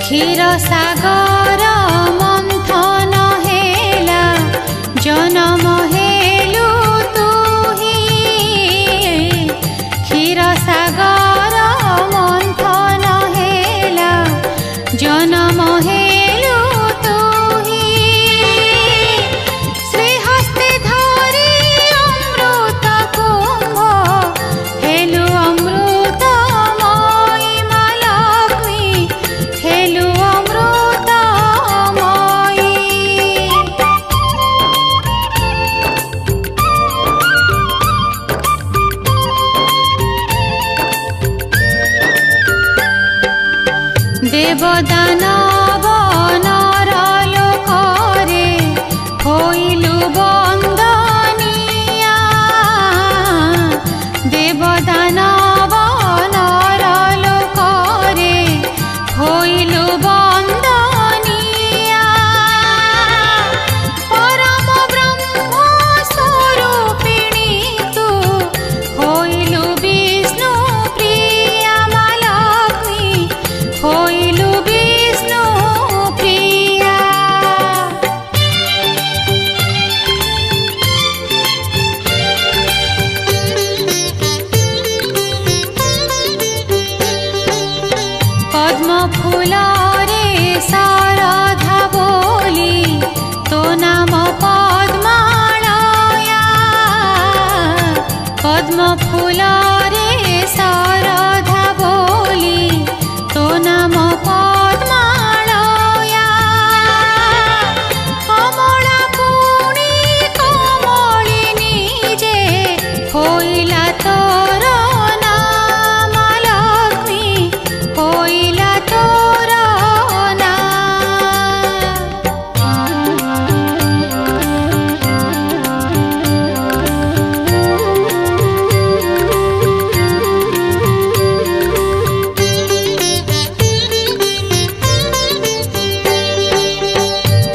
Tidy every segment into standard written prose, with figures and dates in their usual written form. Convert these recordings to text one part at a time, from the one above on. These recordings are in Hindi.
क्षीर सागर मंथन हेला जनम हेलु तुही क्षीर सागर मंथन हेला जनम हेलु तुही श्रीहस्ते धरी अमृत कुंभ हेलु अमृत मयी मा लक्ष्मी हेलु अमृत मयी देवदानव नर लोकरे होइलु बंदनिया देवदानव नर लोकरे होइलु बंदनिया परम ब्रह्म स्वरूपिणी तू होइलु विष्णु प्रिया मा लक्ष्मी होइलु विष्णु प्रिया पद्म फूल रे शारदा बोली तो नाम पद्मालया पद्म फूल रे शारदा बोली तो नाम पद्मालया कमला पुणी कमलिनी जे होइला तोर नाम लक्ष्मी होइला तोर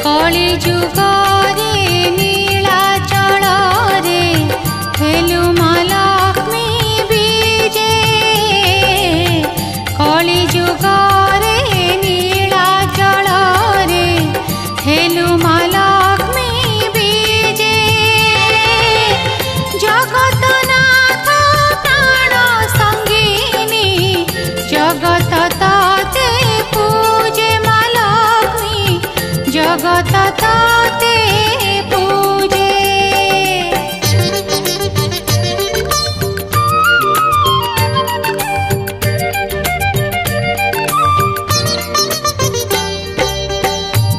कली जुग रे नीलाचल रे हेलु मा लक्ष्मी बीजे कली जुग रे नीलाचल रे हेलु मा लक्ष्मी बीजे जगतनाथ प्राण संगिनी जगत ताते पूजे मा लक्ष्मी जगत ताते पूजे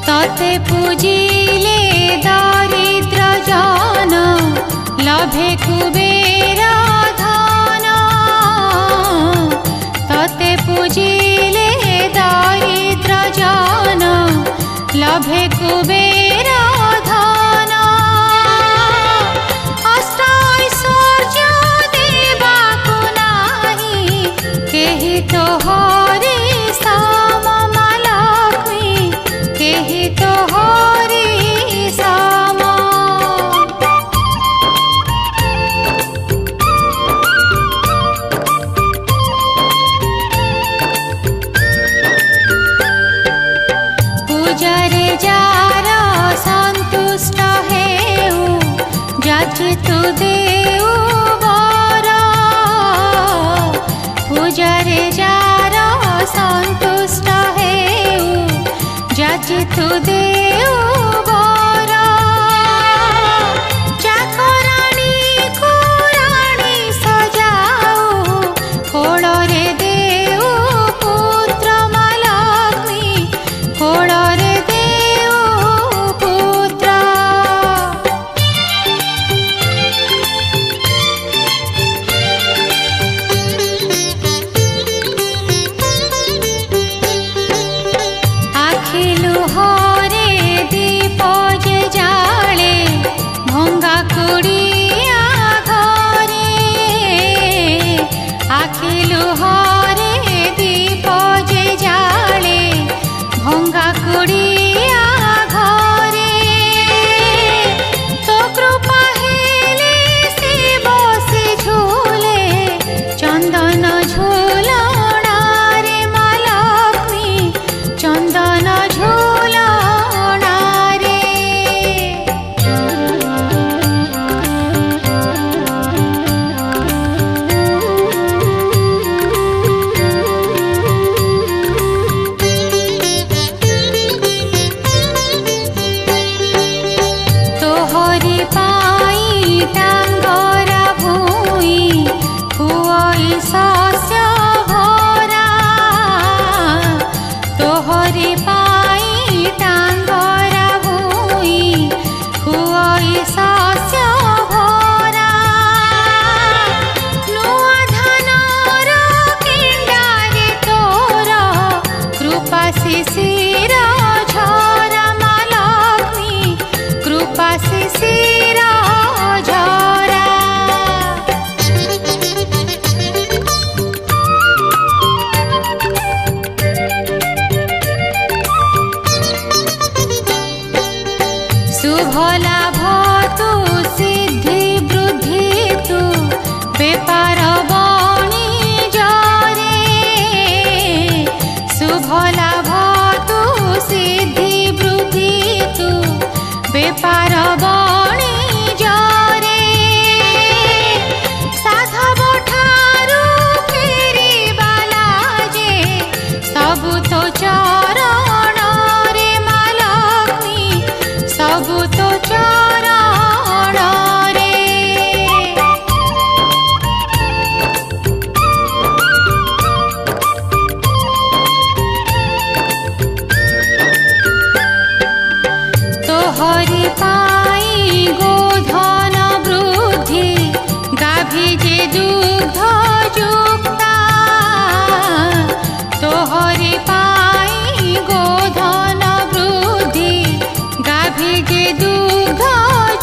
तते पूजिले दारिद्र जन लभे कुबेर धन तते पूजिले दारिद्र जन लभे कुबेर धन अष्ट ऐश्वर्य देवाकु नाही केहि तो हरि साम मा लक्ष्मी केहि तो हरि साम पूजारे जार संतुष्ट हेउ तू देऊ बर चाकराणी कुराणी सजाऊ कोड़े देऊ पुत्र महालक्ष्मी कोड़े देऊ पुत्र आखिलु हरे दीप जे जाले भंगा कुड़िया घरे आखिलु हरे दीप जे जाले भंगा कुड़िया घरे तो कृपा हेले से बसे झूले चंदन झूलना रे महालक्ष्मी चंदन झूलना रे तोहरी पाई टांगरा भूई हुई शस्य भरा तोहरी पाई टांगरा भूई हुई शस्य भरा नुआ धानर केंडारे तोर कृपा शिशिर झरा महालक्ष्मी कृपा शिशिर झरा शुभ लाभ तू सिद्धि वृद्धि तू बेपार बणिजरे शुभ लाभ तू सिद्धि वृद्धि तू बेपार बणिजरे साधव ठारू फेरिबाला जे सबु तो चरण रे महालक्ष्मी सबु तो चरण रे तोहरी पाई गोधन वृद्धि गाभी जे दुग्ध जुक्ता तोहरी पाई गोधन वृद्धि गाभी जे दुग्ध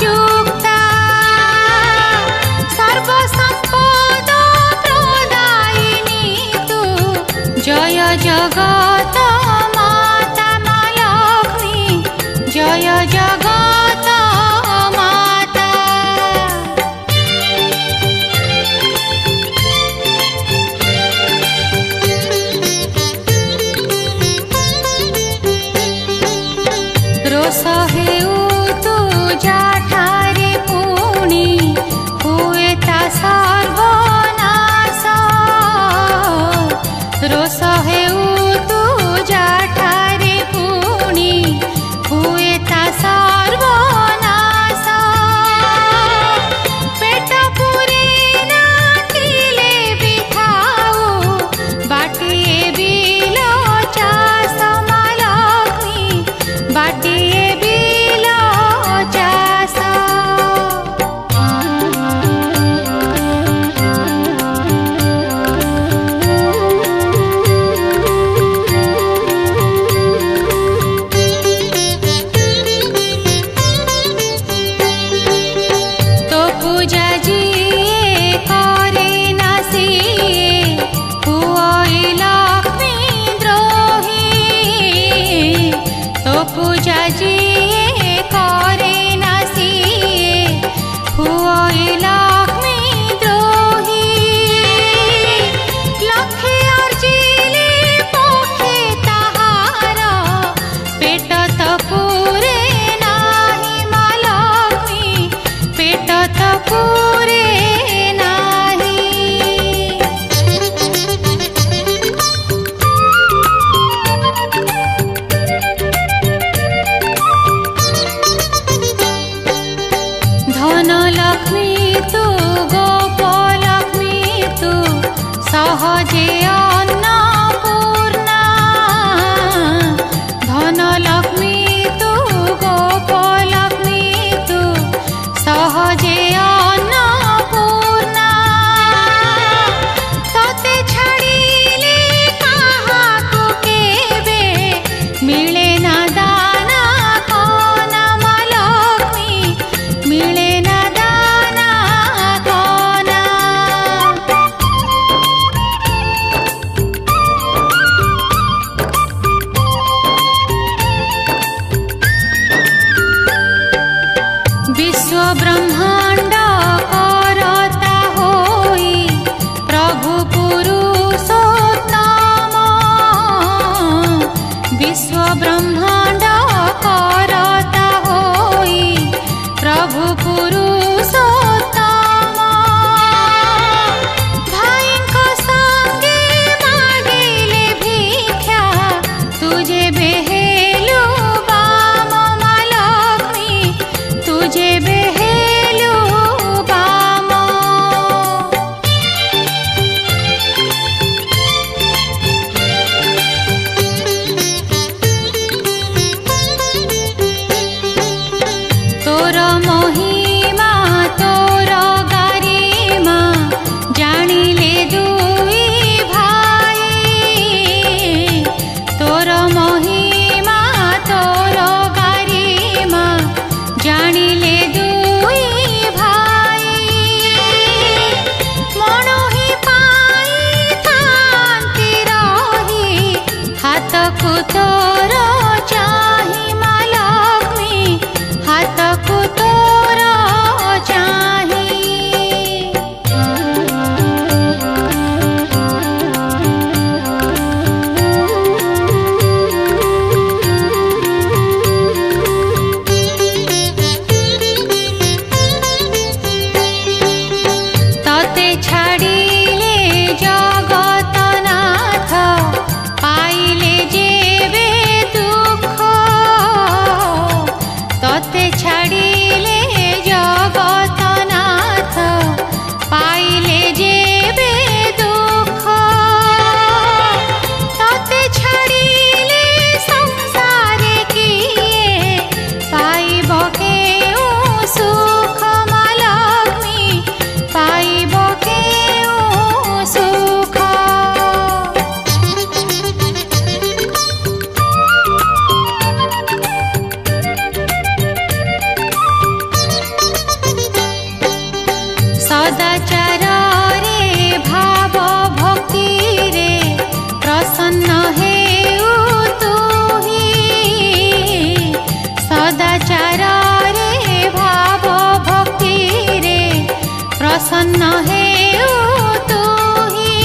जुक्ता सर्व संपद प्रदायिनी तू जय जगत माता महालक्ष्मी जय जगत माता रोष हेउ तू जाठारे पुणी हुए ता सर्वनाश रोष हेउ तू जाठारे पुणी हुए ता सर्वनाश पेट पुरे नाथिले भी थाऊ बाटिए बिल चाष महालक्ष्मी बाटिए बिल चाष ब्रह्मांड करता होई प्रभु पुरुषोत्तम, विश्व ब्रह्मांड करता होई प्रभु पुरुषोत्तम। भाईको संगे मागिले भिक्षा तुझे बेहेलु बाम महालक्ष्मी, तुझे बेहेलु बाम। तोर महिमा तोर गारिमा जानिले दुई भाई, तोर महिमा तोर गारिमा जानिले दुई भाई। मणोही पाई थांती रही हाथकु तोर चाही महालक्ष्मी, हाथकु तोर चाही। तते छाड़िले जगतनाथ पाइले जेबे दुख, तते छाड़िले जगतनाथ पाइले जेबे दुख। तते छाड़िले संसारे किए पाइब केउ सुख महालक्ष्मी, पाइब केउ सुख। सदाचार रे भाव भक्ति रे प्रसन्न हेउ तुही, सदाचार रे भाव भक्ति रे प्रसन्न हेउ तुही।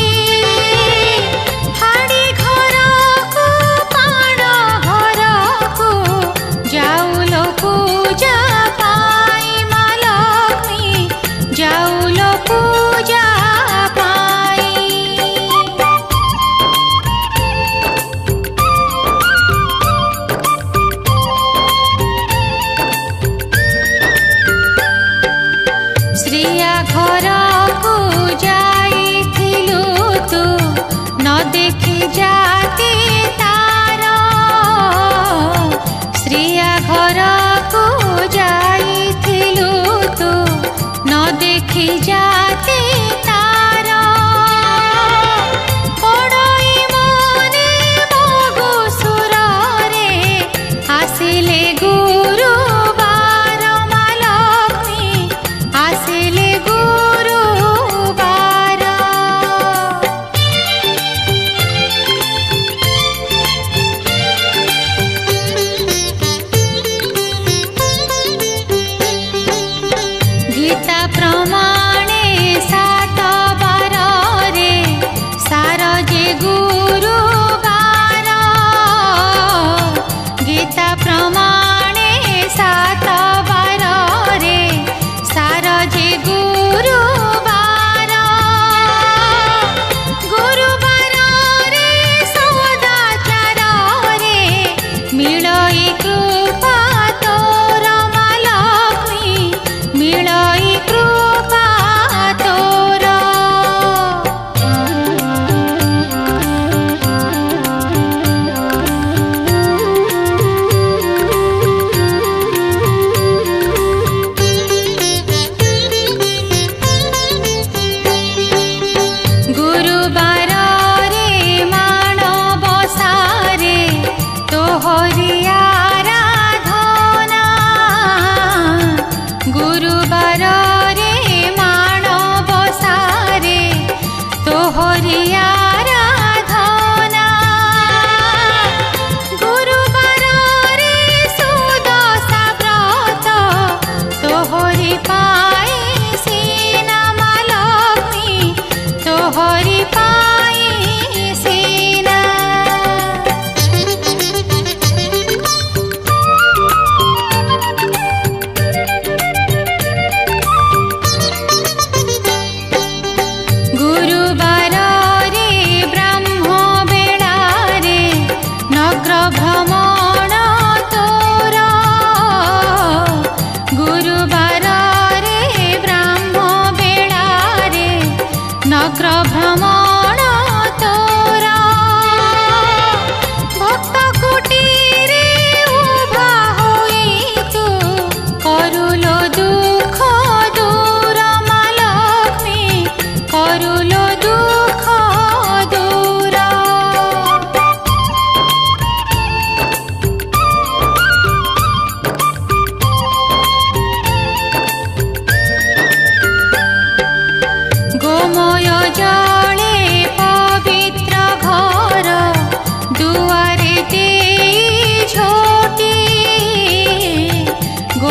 हाड़ी घरकु पाण घरकु जाउलो पूजा पाई महालक्ष्मी, जाउलो पूजा पाई। श्रिया घरकु जाइथिलु तू न देखि जाति तार, श्रिया घरकु जाइथिलु तू न देखि जाति तार। पड़ई मने मगुसुर रे आसिले गुरुबार महालक्ष्मी, आसिले गुरुबार। गीता प्रमाणे सा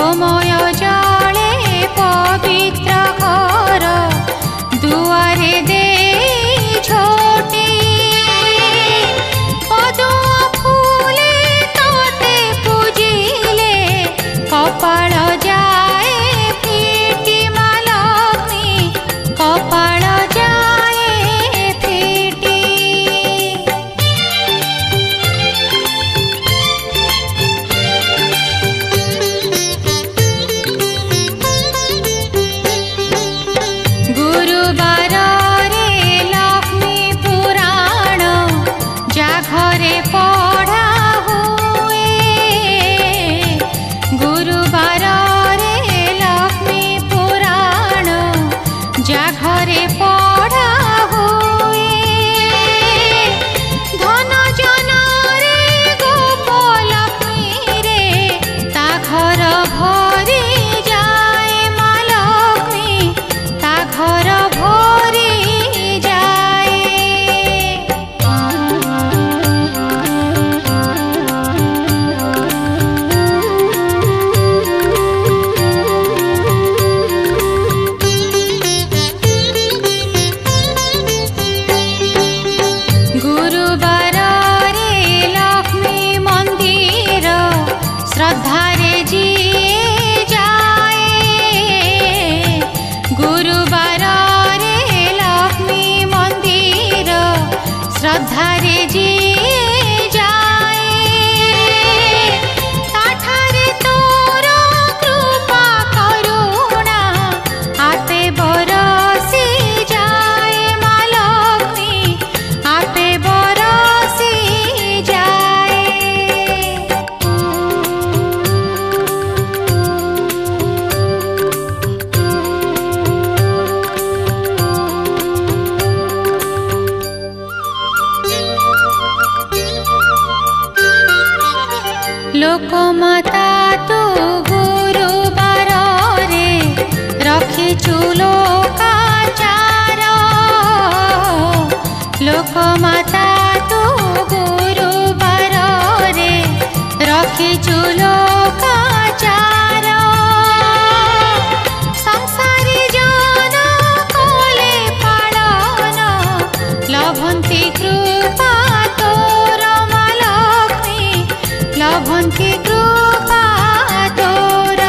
गोमय जले पवित्र घर दुआरे दे छोटी पदुम फूले तोते पूजिले कपाळ जाए फिटी मा लक्ष्मी कपाळ जाए फिटी। गुरुवार रे लक्ष्मी पुराण जा घरे पढ़ा हुए गुरुवार रे लक्ष्मी पुराण जा घरे पढ़ा हुए धन जन रे गोप लक्ष्मी रे ता घर भरी जाए मा लक्ष्मी ता घर भरी जाए। गुरुवार रे लक्ष्मी मंदिर श्रद्धा रे जी जाए गुरुवार रे लक्ष्मी मंदिर श्रद्धा रे जी जाए ताठारे तोर कृपा करुणा आपे बरसी जाए मा लक्ष्मी आपे बरसी जाए। लोकमाता तू गुरुवार रे रखिचु लोकाचार लोकमाता तू गुरुवार रे रखिचु लोकाचार संसारी जन कोले पालन लभन्ति कृपा तोर मा लक्ष्मी लभन्ति कृपा तोर।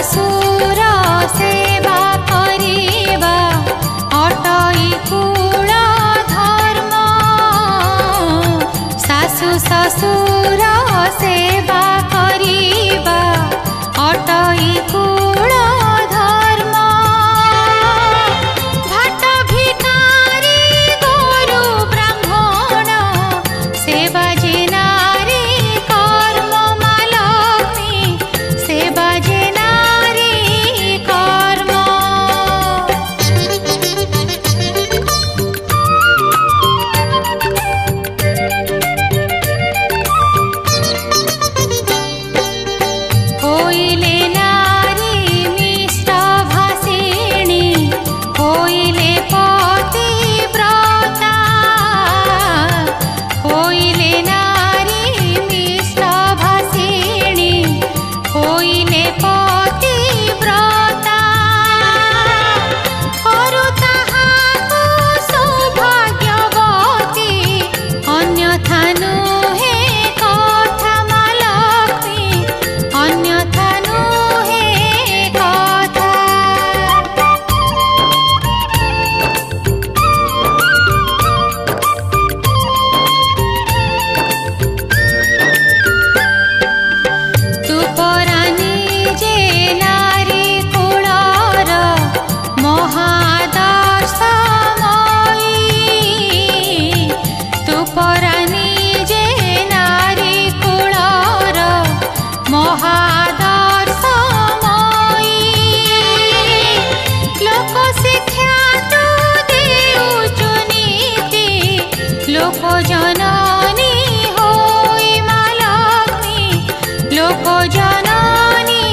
ଶ୍ୱଶୁର ସେବା କରିବା ଅଟଇ କୁଳ ଧର୍ମ। ଶାଶୁ ଶ୍ୱଶୁର ସେବା କରିବା ଅଟଇ କୁଳ ଧର୍ମ। ଘାଟ ଭିକାରୀ ଗୋରୁ ବ୍ରାହ୍ମଣ ସେବା ଯେ ନାରୀ କର୍ମ। ମା ଲକ୍ଷ୍ମୀ ସେବା ଯେ ନାରୀ କର୍ମ। ହୋଇଲେ ନାରୀ ମିଷ୍ଟ ଭାଷିଣୀ ହୋଇଲେ ପତିବ୍ରତା। ହୋଇଲେ ନାରୀ ମିଷ୍ଟ ଭାଷିଣୀ ହୋଇଲେ ପତିବ୍ରତା। କରୁ ତାହାକୁ ସୌଭାଗ୍ୟବତୀ ଅନ୍ୟଥା ନୁହେଁ କଥା। ମା ଲକ୍ଷ୍ମୀ ଅନ୍ୟଥା ନୁହେଁ କଥା। ତୁ ପରା ନିଜେ ନାରୀ କୁଳର ମହାଦର୍ଶମୟୀ। ତୁ ପରା ନିଜେ ନାରୀ କୁଳର ମହାଦର୍ଶମୟୀ। ଲୋକ ଶିକ୍ଷା ତୁ ଦେଉଛୁ ନୀତି ଲୋକ ଜନନୀ ହୋଇ। ମା ଲକ୍ଷ୍ମୀ ଲୋକ ଜନନୀ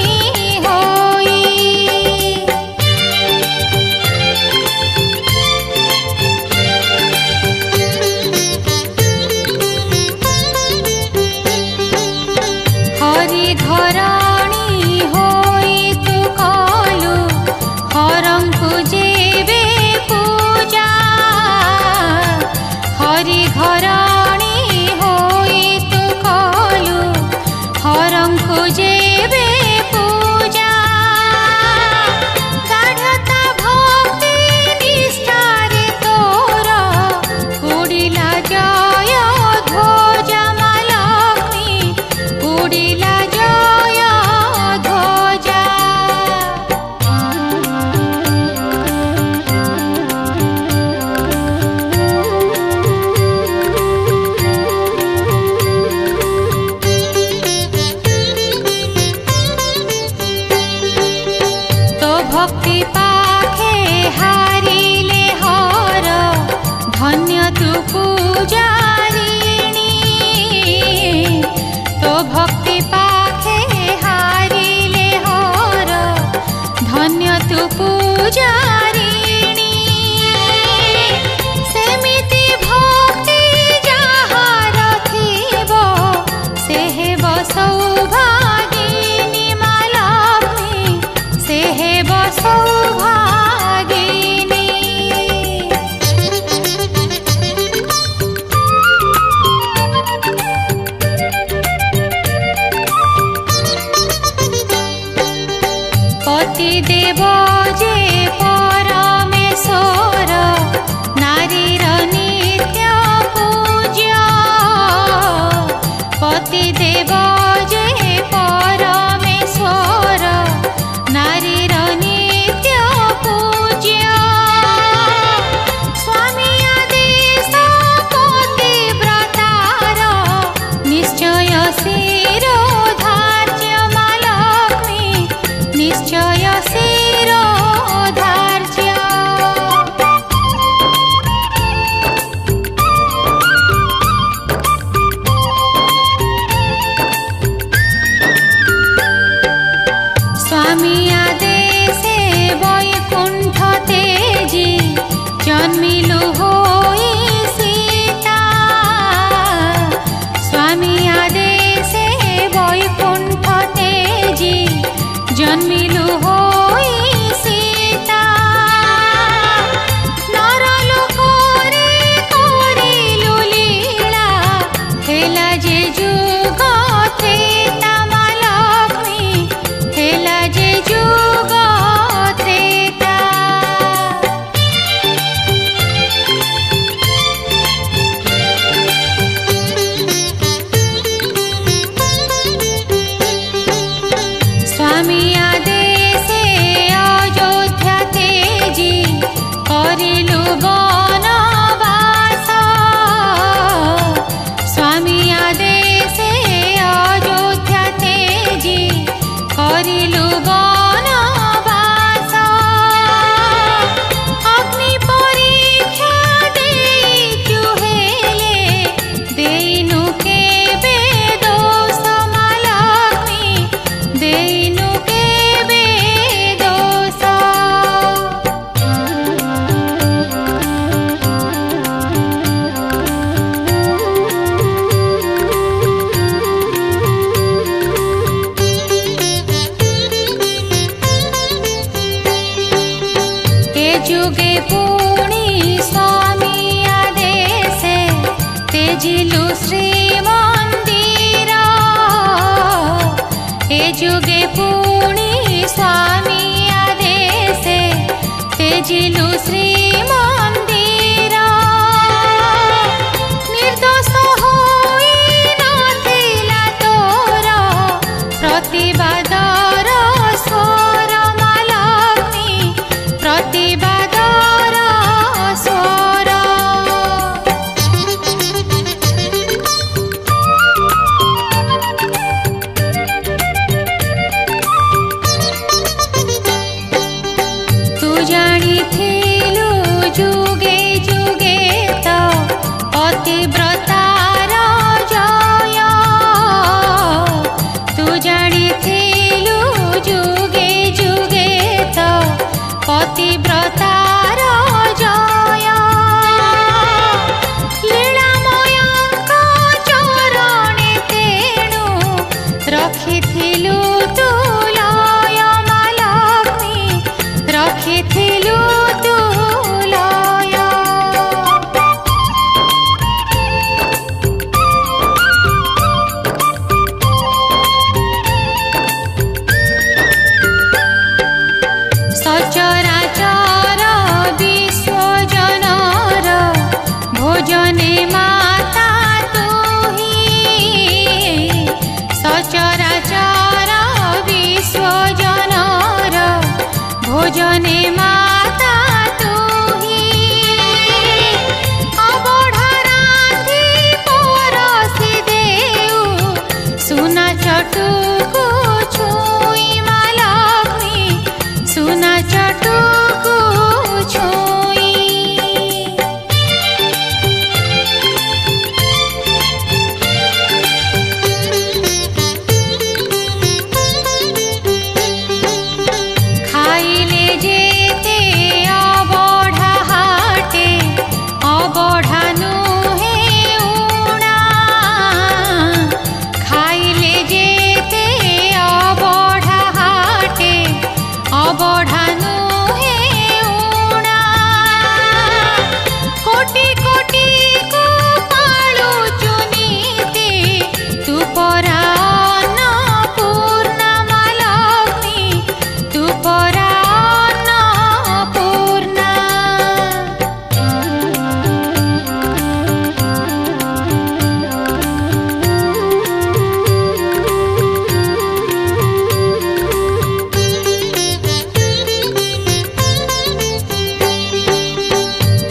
ହୋଇ। ହରି ଘରଣୀ ହୋଇ ତୁ କଲୁ ହରଙ୍କୁ ଯେବେ ପୂଜା। ହରି ଘରଣୀ ହୋଇ ତୁ କଲୁ ହରଙ୍କୁ ଯେବେ ପୂଜା। ଗାଢ଼ତା ଭକ୍ତି ନିଷ୍ଠାରେ ତୋର ଉଡ଼ିଲା ଜୟ ଧ୍ୱଜ। ମା ଲକ୍ଷ୍ମୀ ଉଡ଼ିଲା ଜୟ ଧ୍ୱଜ। ତୋ ଭକ୍ତି ପାଖେ ହାରିଲେ ହର ଧନ୍ୟ ତୁ ପୂଜାରିଣୀ। ତୋ ଭକ୍ତି ପାଖେ ହାରିଲେ ହର ଧନ୍ୟ ତୁ ପୂଜାରିଣୀ। ସେମିତି ଭକ୍ତି ଯାହାର ଥିବ ସେ ହେବ ସୌଭାଗିନୀ। ମା ଲକ୍ଷ୍ମୀ ସେ ହେବ ସୌଭାଗିନୀ। ପତିଦେବ ଯେ ପରମେଶ୍ୱର ନାରୀର ନିତ୍ୟ ପୂଜ୍ୟ। ପତିଦେବ ଯେ ପରମେଶ୍ୱର ନାରୀର ନିତ୍ୟ ପୂଜ୍ୟ। ସ୍ୱାମୀ ଆଦେଶ ପତିବ୍ରତାର ନିଶ୍ଚୟ ଶିରୋଧାର୍ଯ୍ୟ। ମା ଲକ୍ଷ୍ମୀ ନିଶ୍ଚୟ ଶିରୋ करिलु बनवास अग्नि परीक्षा देइचु हेले देइनु केबे दोष महालक्ष्मी देइनु केबे दोष जुगे पुणी स्वामी आदेशे तेजिलु श्रीमंदिर ए जुगे पुणी स्वामी आदेशे तेजिलु श्रीमंदिर निर्दोष होई नथिला तोर प्रतिबादर स्वर महालक्ष्मी प्रतिबादर स्वर तू जानिथिलु जुगे जुगे तो पतिव्रतार जय तू जानिथिलु जुगे जुगे तो पतिव्रतार जय लीलामयଙ୍କ चरणे तेणु रखिथिलु तु लय महालक्ष्मी रखिथिलु तु लय सचराचर विश्वजनर भोजने माता तुही सचराचर विश्वजनर भोजने माता तुही अबढ़ा रांधि परसि देउ सुना चटुकु छुई महालक्ष्मी सुना चटुकु छुई खाइले जेते अबढ़ा हाटे अबढ़ा नुहे उणा खाइले जेते अबढ़ा हाटे अबढ़ा नुहे उणा कोटि कोटि को पालुचु नीति तू परा अन्नपूर्णा महालक्ष्मी तू परा अन्नपूर्णा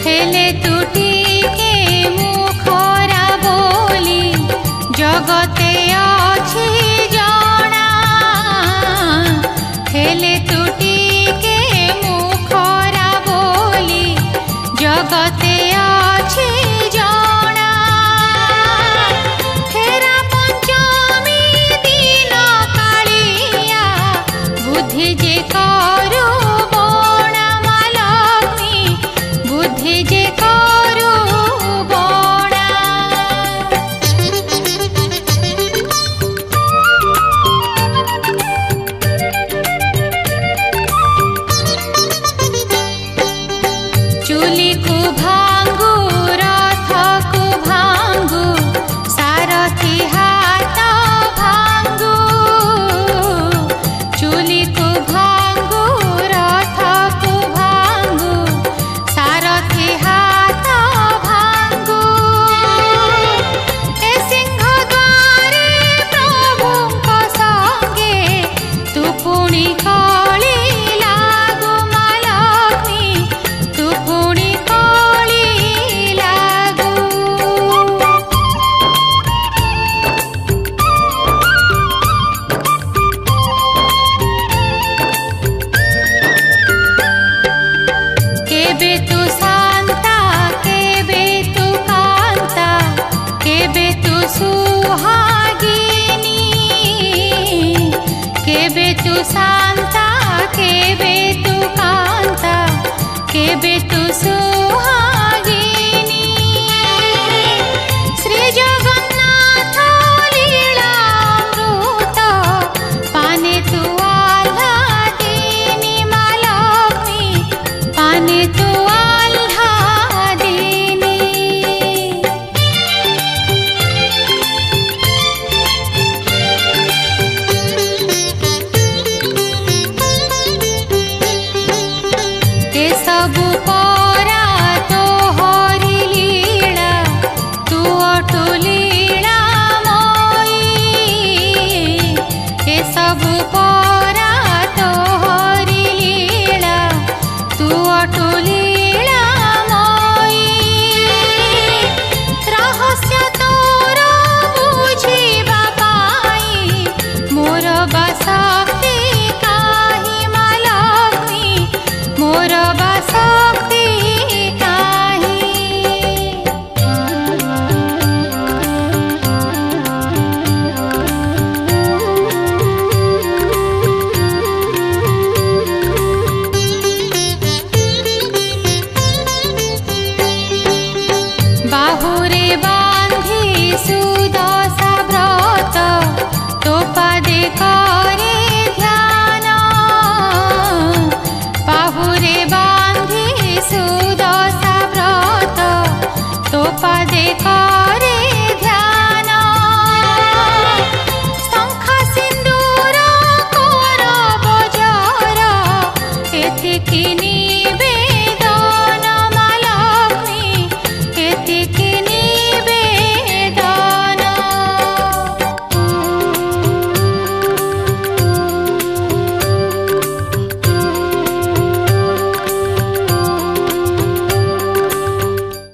हेले तुटिके मुखरा बोली जगते अछि जणा हेले तुटिके मुखरा बोली जगते अछि जणा हेरा पंचमी दिन कालिया बुद्धि जे करू बणा महालक्ष्मी बुद्धि जे करू बणा चुली को भांगू रथ को भांगू सारथी हाथ भांगू चुली को भांगू शांता केबे तू कांता केबे तू सुहागिनी श्री जगन्नाथ लीलामृत पाने तू आह्लादिनी मा लक्ष्मी पाने तू आह्लादिनी ते सबु परा तो हरि लीला तू अटु लीला मोई ते सबु परा तो हरि लीला तू अटु लीला मोई रहस्य तोर बुझिबा पाई मोर बासा